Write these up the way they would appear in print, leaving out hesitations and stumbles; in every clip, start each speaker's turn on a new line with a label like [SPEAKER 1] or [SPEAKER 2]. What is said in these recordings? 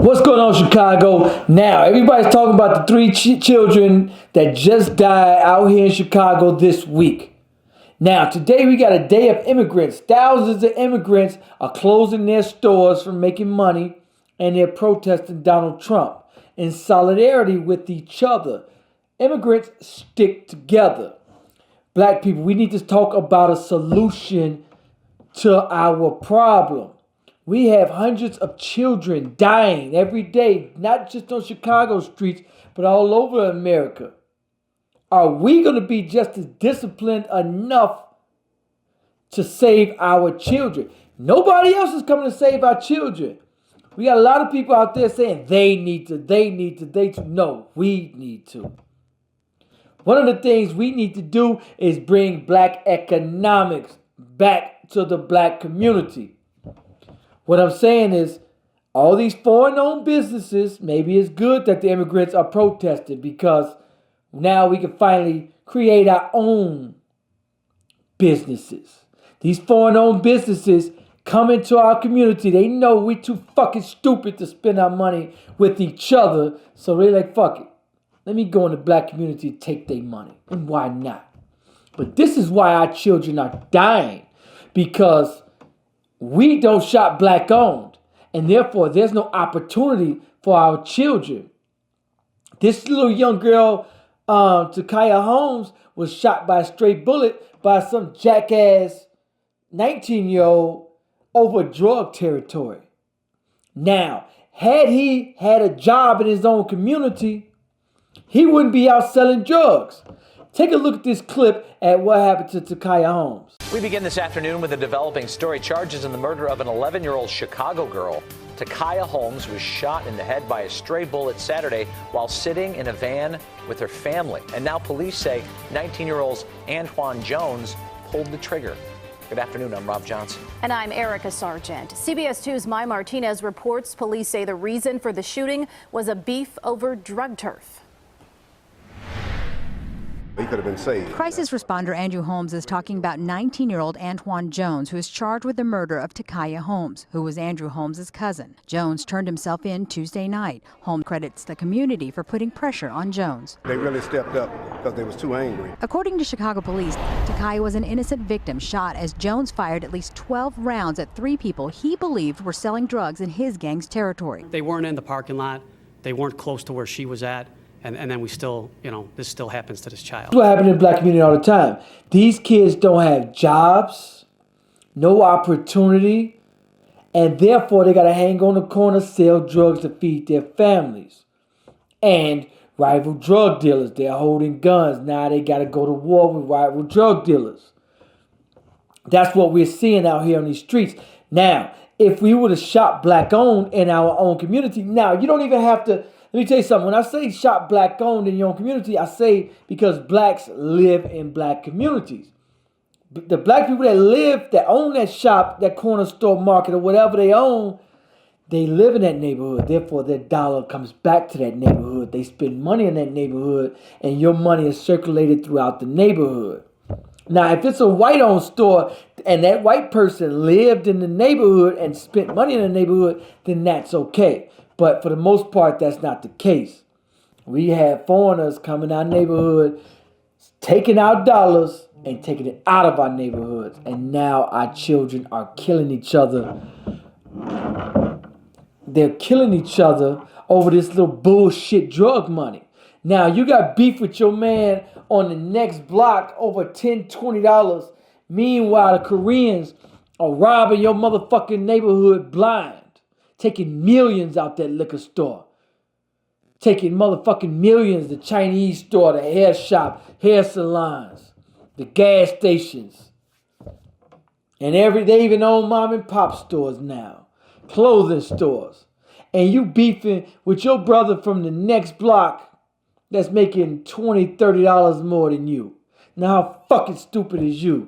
[SPEAKER 1] What's going on, Chicago? Now, everybody's talking about the three children that just died out here in Chicago this week. Now, today we got a day of immigrants. Thousands of immigrants are closing their stores from making money, and they're protesting Donald Trump in solidarity with each other. Immigrants stick together. Black people, we need to talk about a solution to our problem. We have hundreds of children dying every day, not just on Chicago streets, but all over America. Are we going to be just as disciplined enough to save our children? Nobody else is coming to save our children. We got a lot of people out there saying they need to. No, we need to. One of the things we need to do is bring black economics back to the black community. What I'm saying is, all these foreign-owned businesses, maybe it's good that the immigrants are protesting because now we can finally create our own businesses. These foreign-owned businesses come into our community. They know we're too fucking stupid to spend our money with each other. So they're like, fuck it. Let me go in the black community and take their money. And why not? But this is why our children are dying. Because we don't shop black owned, and therefore there's no opportunity for our children. This little young girl, Takiya Holmes, was shot by a stray bullet by some jackass 19-year-old over drug territory. Now, had he had a job in his own community, he wouldn't be out selling drugs. Take a look at this clip at what happened to Takiya Holmes.
[SPEAKER 2] We begin this afternoon with a developing story. Charges in the murder of an 11-year-old Chicago girl. Takiya Holmes was shot in the head by a stray bullet Saturday while sitting in a van with her family. And now police say 19-year-old Antwan Jones pulled the trigger. Good afternoon, I'm Rob Johnson.
[SPEAKER 3] And I'm Erica Sargent. CBS 2's Mai Martinez reports police say the reason for the shooting was a beef over drug turf.
[SPEAKER 4] He could have been saved.
[SPEAKER 5] Crisis responder Andrew Holmes is talking about 19-year-old Antwan Jones, who is charged with the murder of Takiya Holmes, who was Andrew Holmes' cousin. Jones turned himself in Tuesday night. Holmes credits the community for putting pressure on Jones.
[SPEAKER 4] They really stepped up because they was too angry.
[SPEAKER 5] According to Chicago police, Takiya was an innocent victim shot as Jones fired at least 12 rounds at 3 people he believed were selling drugs in his gang's territory.
[SPEAKER 6] They weren't in the parking lot. They weren't close to where she was at. And then we still, this still happens to this child.
[SPEAKER 1] That's what happens in the black community all the time. These kids don't have jobs, no opportunity, and therefore they got to hang on the corner, sell drugs to feed their families. And rival drug dealers, they're holding guns. Now they got to go to war with rival drug dealers. That's what we're seeing out here on these streets. Now, if we would have shot black owned in our own community, now you don't even have to. Let me tell you something. When I say shop black owned in your own community, I say because blacks live in black communities. The black people that own that shop, that corner store market or whatever they own, they live in that neighborhood. Therefore, their dollar comes back to that neighborhood. They spend money in that neighborhood, and your money is circulated throughout the neighborhood. Now, if it's a white-owned store and that white person lived in the neighborhood and spent money in the neighborhood, then that's okay. But for the most part, that's not the case. We have foreigners coming our neighborhood, taking our dollars and taking it out of our neighborhoods. And now our children are killing each other. They're killing each other over this little bullshit drug money. Now, you got beef with your man on the next block over $10, $20. Meanwhile, the Koreans are robbing your motherfucking neighborhood blind. Taking millions out that liquor store. Taking motherfucking millions, the Chinese store, the hair shop, hair salons, the gas stations. And they even own mom and pop stores now. Clothing stores. And you beefing with your brother from the next block that's making $20, $30 more than you. Now how fucking stupid is you?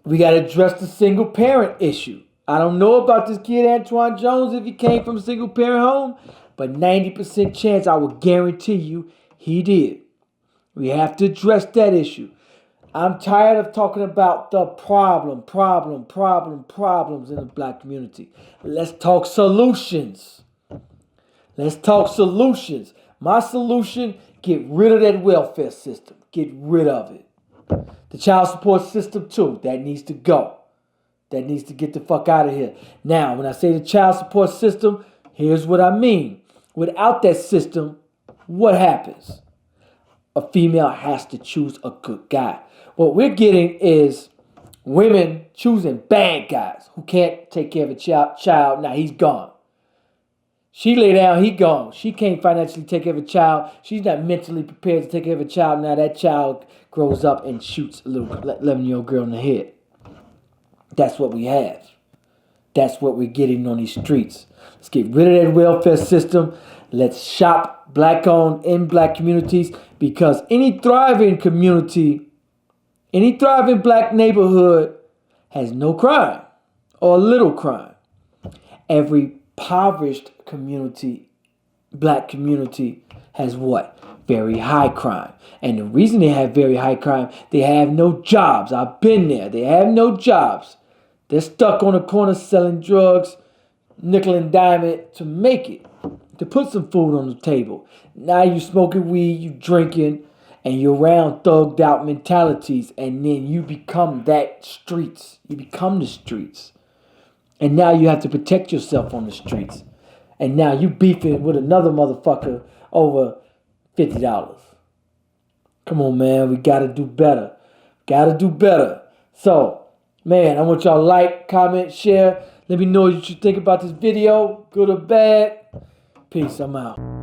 [SPEAKER 1] We got to address the single parent issue. I don't know about this kid, Antwan Jones, if he came from a single-parent home, but 90% chance I will guarantee you he did. We have to address that issue. I'm tired of talking about the problems in the black community. Let's talk solutions. Let's talk solutions. My solution, get rid of that welfare system. Get rid of it. The child support system too, that needs to go. That needs to get the fuck out of here. Now, when I say the child support system, here's what I mean. Without that system, what happens? A female has to choose a good guy. What we're getting is women choosing bad guys who can't take care of a child. Now he's gone. She lay down, he gone. She can't financially take care of a child. She's not mentally prepared to take care of a child. Now that child grows up and shoots a little 11-year-old girl in the head. That's what we have. That's what we're getting on these streets. Let's get rid of that welfare system. Let's shop black-owned in black communities, because any thriving community, any thriving black neighborhood has no crime or little crime. Every impoverished community, black community, has what? Very high crime. And the reason they have very high crime, they have no jobs. I've been there. They have no jobs. They're stuck on the corner selling drugs, nickel and dime it to make it, to put some food on the table. Now you smoking weed, you drinking, and you're around thugged out mentalities, and then you become that streets. You become the streets. And now you have to protect yourself on the streets. And now you beefing with another motherfucker over $50. Come on, man. We got to do better. Got to do better. So, man, I want y'all to like, comment, share. Let me know what you think about this video. Good or bad. Peace. I'm out.